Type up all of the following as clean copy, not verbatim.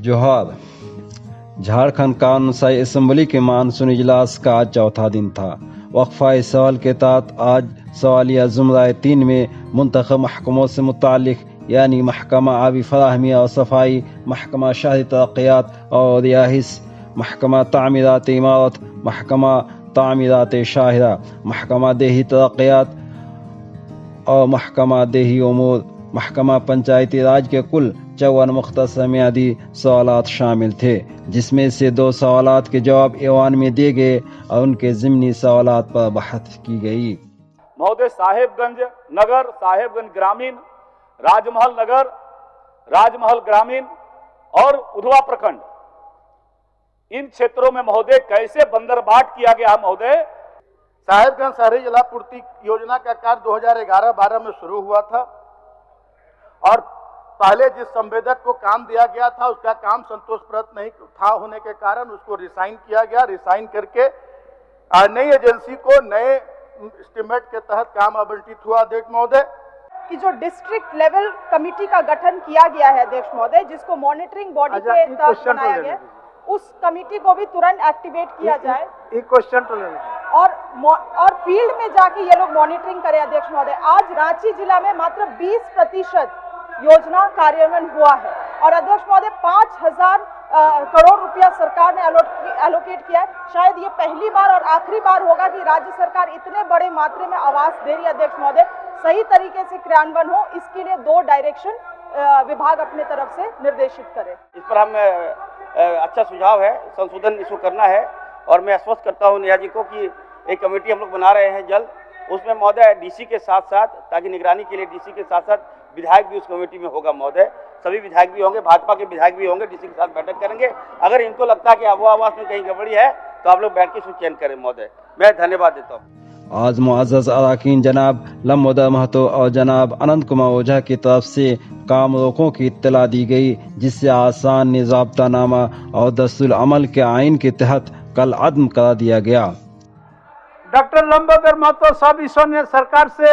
जोहार। झारखंड कानूनी असम्बली के मानसून इजलास का आज चौथा दिन था। वक्फा सवाल के तहत आज सवालिया जुमरा 3 में मुंतखब महकमों से मुतालिक यानी महकमा आबी फराहमी और सफाई, महकमा शहरी तरक्यात और रिहाइश, महकमा तामीरात इमारत, महकमा तामीरात शाहिरा, महकमा देही तरक्यात और महकमा देही उमूर, महकमा पंचायती राज के कुल 54 मुख्तसर मियादी सवालात शामिल थे, जिसमें से 2 सवालात के जवाब ऐवान में दिए गए और उनके ज़िमनी सवालात पर बहस की गई। महोदय, साहेबगंज नगर, साहेबगंज ग्रामीण, राजमहल नगर, राजमहल ग्रामीण और उधवा प्रखंड, इन क्षेत्रों में महोदय कैसे बंदरबाट किया गया है? महोदय, साहेबगंज शहरी जलापूर्ति योजना का कार्य 2011-12 में शुरू हुआ था और पहले जिस संवेदक को काम दिया गया था उसका काम संतोषप्रद नहीं था होने के कारण उसको रिसाइन किया गया। रिसाइन करके नई एजेंसी को नए एस्टीमेट के तहत काम आवंटित हुआ। अध्यक्ष महोदय, कि जो डिस्ट्रिक्ट लेवल कमेटी का गठन किया गया है अध्यक्ष महोदय, जिसको मॉनिटरिंग बॉडी के तहत बनाया गया, उस कमेटी को भी तुरंत एक्टिवेट किया जाए और फील्ड में जाके ये लोग मॉनिटरिंग करें। अध्यक्ष महोदय, आज रांची जिला में मात्र 20% योजना कार्यान्वयन हुआ है और अध्यक्ष महोदय 5000 करोड़ रुपया सरकार ने एलोकेट किया है। शायद ये पहली बार और आखिरी बार होगा कि राज्य सरकार इतने बड़े मात्रा में आवास दे रही है। अध्यक्ष महोदय, सही तरीके से क्रियान्वयन हो, इसके लिए 2 डायरेक्शन विभाग अपने तरफ से निर्देशित करे। इस पर हम अच्छा सुझाव है, संशोधन इसको करना है और मैं आश्वस्त करता हूँ निया जी को कि एक कमेटी हम लोग बना रहे हैं जल्द, उसमें महोदय डीसी के साथ साथ, ताकि निगरानी के लिए डीसी के साथ साथ विधायक भी उस कमेटी में होगा। महोदय, सभी विधायक भी होंगे, भाजपा के विधायक भी होंगे, डीसी के साथ बैठक करेंगे। अगर इनको लगता है कि आबो आवास में कहीं गड़बड़ी है तो आप लोग बैठ के इसको चयन करें। महोदय, मैं धन्यवाद देता हूँ। आज मुअज़्ज़ज़ अराकीन जनाब लम्बोदर महतो और जनाब अनंत कुमार ओझा की तरफ से काम रोकों की इत्तला दी गई, जिससे आसान निज़ाब्तानामा और दस्तूर अमल के आइन के तहत कल अदम करा दिया गया। डॉक्टर लंबोदर महतो सब ईश्वर ने सरकार से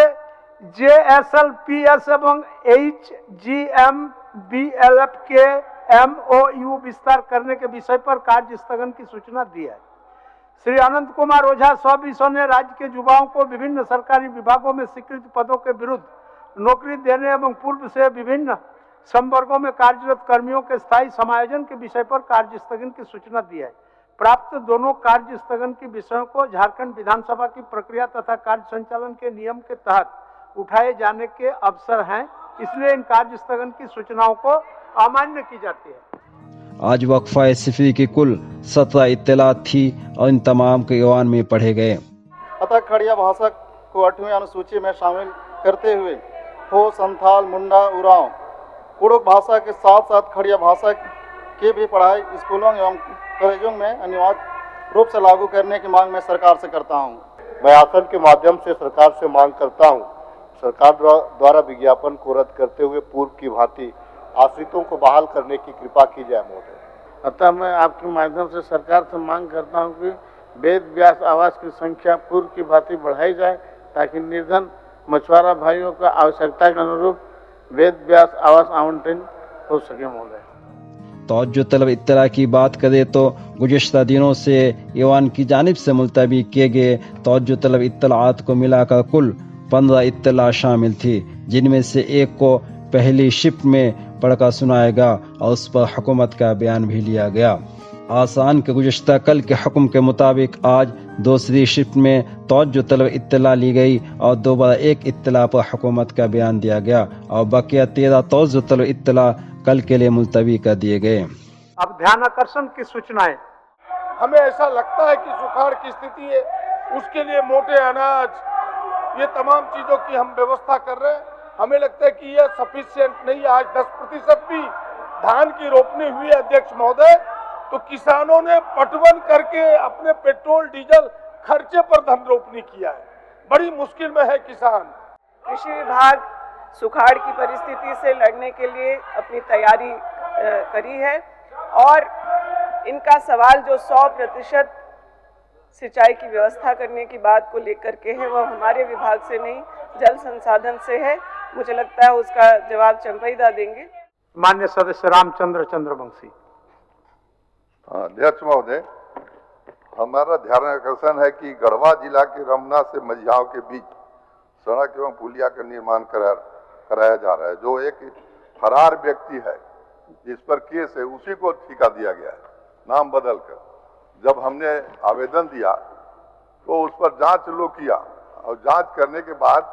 JSLPS एवं HGMBLF के MOU विस्तार करने के विषय पर कार्य स्थगन की सूचना दी है। श्री अनंत कुमार ओझा सब ईश्वर ने राज्य के युवाओं को विभिन्न सरकारी विभागों में स्वीकृत पदों के विरुद्ध नौकरी देने एवं पूर्व से विभिन्न संवर्गों में कार्यरत कर्मियों के स्थायी समायोजन के विषय पर कार्य स्थगन की सूचना दी है। प्राप्त दोनों कार्य स्थगन के विषयों को झारखंड विधानसभा की प्रक्रिया तथा कार्य संचालन के नियम के तहत उठाए जाने के अवसर हैं, इसलिए इन कार्य स्थगन की सूचनाओं को अमान्य की जाती है। आज वक्फा सिफरी की कुल 17 इत्तलात थी और इन तमाम के ईवान में पढ़े गए। अतः खड़िया भाषा को 8वीं अनुसूची में शामिल करते हुए हो, संथाल, मुंडा, उरांव, कुड़ुक भाषा के साथ साथ खड़िया भाषा की भी पढ़ाई स्कूलों एवं कॉलेजों में अनिवार्य रूप से लागू करने की मांग मैं सरकार से करता हूं। मैं आसन के माध्यम से सरकार से मांग करता हूं, सरकार द्वारा विज्ञापन को रद्द करते हुए पूर्व की भांति आश्रितों को बहाल करने की कृपा की जाए। महोदय, अतः मैं आपके माध्यम से सरकार से मांग करता हूं कि वेद व्यास आवास की संख्या पूर्व की भांति बढ़ाई जाए, ताकि निर्धन मछुआरा भाइयों का आवश्यकता के अनुरूप वेद व्यास आवास आवंटन हो सके। महोदय, तवज्जो तलब इत्तला की बात करें तो गुज़िश्ता दिनों से ईवान की जानिब से मुलतवी किए गए तवज्जो तलब इत्तलात को मिलाकर कुल 15 इत्तला शामिल थी, जिनमें से एक को पहली शिफ्ट में पढ़कर सुनाया गया और उस पर हुकूमत का बयान भी लिया गया। आसान के गुज़िश्ता कल के हुक्म के मुताबिक आज दूसरी शिफ्ट में तवज्जो तलब इत्तला ली गई और दोबारा एक इत्तला पर हुकूमत का बयान दिया गया और बकिया 13 तवज्जो तलब इत्तला कल के लिए मुलतवी कर दिए गए। अब ध्यान आकर्षण की सूचनाएं। हमें ऐसा लगता है कि सुखाड़ की स्थिति है, उसके लिए मोटे अनाज, ये तमाम चीजों की हम व्यवस्था कर रहे हैं। हमें लगता है कि यह सफिशिएंट नहीं है। आज 10% भी धान की रोपनी हुई है अध्यक्ष महोदय, तो किसानों ने पटवन करके अपने पेट्रोल डीजल खर्चे पर धन रोपनी किया है। बड़ी मुश्किल में है किसान। कृषि विभाग सुखाड़ की परिस्थिति से लड़ने के लिए अपनी तैयारी करी है और इनका सवाल जो 100% सिंचाई की व्यवस्था करने की बात को लेकर के है, वह हमारे विभाग से नहीं, जल संसाधन से है। मुझे लगता है उसका जवाब चंपईदा देंगे। माननीय सदस्य रामचंद्र चंद्रवंशी। अध्यक्ष महोदय, हमारा ध्यान आकर्षण है कि गढ़वा जिला के रमना से मझियाओं के बीच सड़क एवं पुलिया का निर्माण कराया जा रहा है। जो एक फरार व्यक्ति है जिस पर केस है, उसी को ठेका दिया गया है नाम बदलकर। जब हमने आवेदन दिया तो उस पर जांच लोग किया और जांच करने के बाद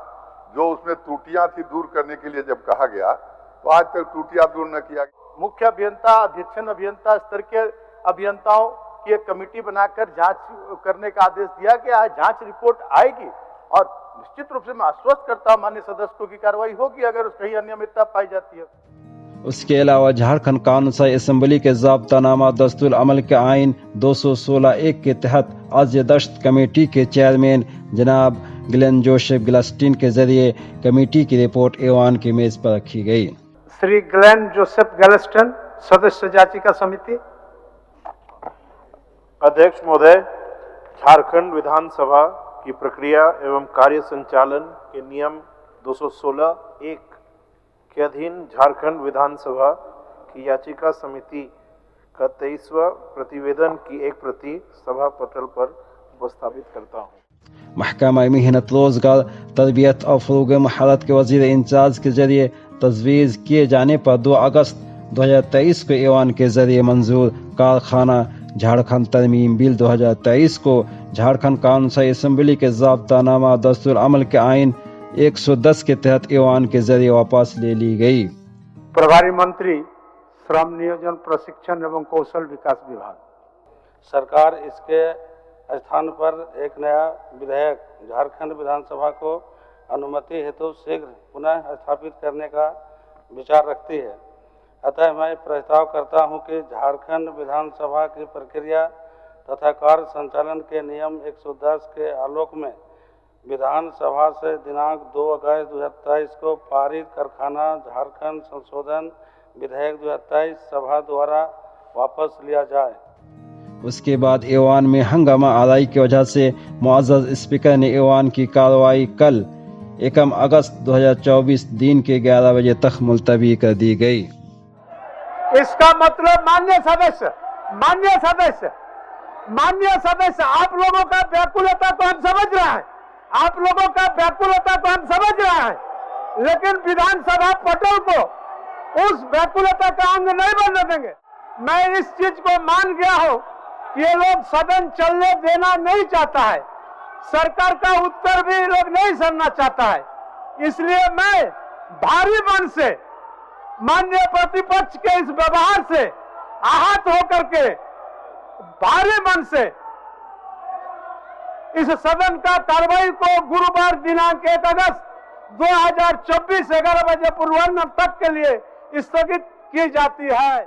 जो उसमें त्रुटियां थी दूर करने के लिए जब कहा गया तो आज तक त्रुटियां दूर न किया गया। मुख्य अभियंता, अधीक्षण अभियंता स्तर के अभियंताओं की एक कमेटी बनाकर जांच करने का आदेश दिया गया है। जांच रिपोर्ट आएगी और निश्चित रूप से मैं आश्वस्त करता हूं माननीय सदस्य की कार्रवाई होगी अगर कहीं अनियमितता पाई जाती है। उसके अलावा झारखंड कानून साई असेंबली के ज़ाब्तानामा दस्तूर अमल के आइन 216(1) के तहत आज दश्त कमेटी के चेयरमैन जनाब ग्लेन जोसेफ ग्लास्टीन के जरिए कमेटी की रिपोर्ट ऐवान की मेज पर रखी गई। श्री ग्लेन जोसेफ ग्लास्टन, सदस्य याचिका समिति। अध्यक्ष महोदय, झारखंड विधानसभा की प्रक्रिया एवं कार्य संचालन के नियम 216(1) के अधीन झारखंड विधानसभा की याचिका समिति का 23वां प्रतिवेदन की एक प्रति सभा पटल पर उपस्थापित करता हूँ। महकमा मेहनत रोजगार तरबियत और फरोग महारत के वजीर इंचार्ज के जरिए तजवीज़ किए जाने पर 2 अगस्त 2023 को ऐवान के जरिए मंजूर कारखाना झारखंड तरमीम बिल 2023 को झारखंड कानून साई असेंबली के ज़ाब्तानामा दस्तूर अमल के आइन 110 के तहत ऐवान के जरिए वापस ले ली गई। प्रभारी मंत्री श्रम नियोजन प्रशिक्षण एवं कौशल विकास विभाग। सरकार इसके स्थान पर एक नया विधेयक झारखंड विधानसभा को अनुमति हेतु शीघ्र पुनः स्थापित करने का विचार रखती है। अतः मैं प्रस्ताव करता हूं कि झारखंड विधानसभा की प्रक्रिया तथा कार्य संचालन के नियम 110 के आलोक में विधानसभा से दिनांक 2 अगस्त 2023 को पारित कारखाना झारखंड संशोधन विधेयक 2023 सभा द्वारा वापस लिया जाए। उसके बाद ऐवान में हंगामा आराई की वजह से मुअज़्ज़ज़ स्पीकर ने ऐवान की कार्रवाई कल 1 अगस्त 2024 दिन के 11 बजे तक मुलतवी कर दी गई। इसका मतलब माननीय सदस्य, आप लोगों का व्याकुलता को हम समझ रहे हैं, आप लोगों का व्याकुलता को हम समझ रहे हैं, लेकिन विधानसभा पटल को उस व्याकुलता का अंग नहीं बनने देंगे। मैं इस चीज को मान गया हूं कि ये लोग सदन चलने देना नहीं चाहता है, सरकार का उत्तर भी लोग नहीं सुनना चाहता है। इसलिए मैं भारी मन से माननीय प्रतिपक्ष के इस व्यवहार से आहत होकर के भारी मन से इस सदन का कार्रवाई को गुरुवार दिनांक 1 अगस्त 2024 11 बजे पूर्वाह्न तक के लिए स्थगित की जाती है।